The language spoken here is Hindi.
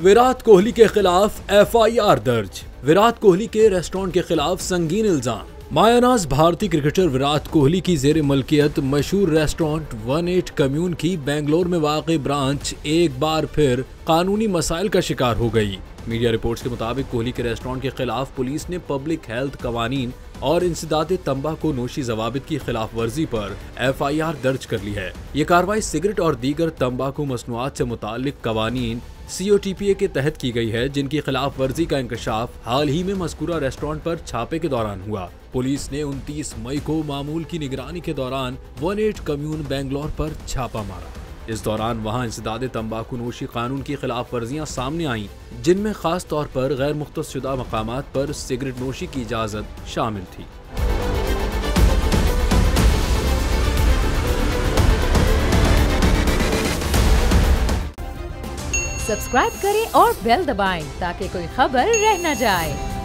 विराट कोहली के खिलाफ एफआईआर दर्ज। विराट कोहली के रेस्टोरेंट के खिलाफ संगीन इल्जाम। मायानाज भारतीय क्रिकेटर विराट कोहली की जेर मलकियत मशहूर रेस्टोरेंट 18 कम्यून की बेंगलोर में वाक़ई ब्रांच एक बार फिर कानूनी मसाइल का शिकार हो गई। मीडिया रिपोर्ट्स के मुताबिक कोहली के रेस्टोरेंट के खिलाफ पुलिस ने पब्लिक हेल्थ कवानीन और इंसदाद तंबाकू नोशी जवाबित की खिलाफ वर्जी पर एफआईआर दर्ज कर ली है। ये कार्रवाई सिगरेट और दीगर तंबाकू मसनूआत से मुताल्लिक कवानीन COTPA के तहत की गई है, जिनकी खिलाफ वर्जी का इंकशाफ हाल ही में मज़कूरा रेस्टोरेंट पर छापे के दौरान हुआ। पुलिस ने 29 मई को मामूल की निगरानी के दौरान 18 कम्यून बेंगलोर पर छापा मारा। इस दौरान वहां इंसदाद तंबाकू नोशी कानून की खिलाफ वर्जियां सामने आईं, जिनमें खास तौर पर गैर मुख्तसशुदा मकामात पर सिगरेट नोशी की इजाज़त शामिल थी। सब्सक्राइब करें और बेल दबाएं ताकि कोई खबर रह न जाए।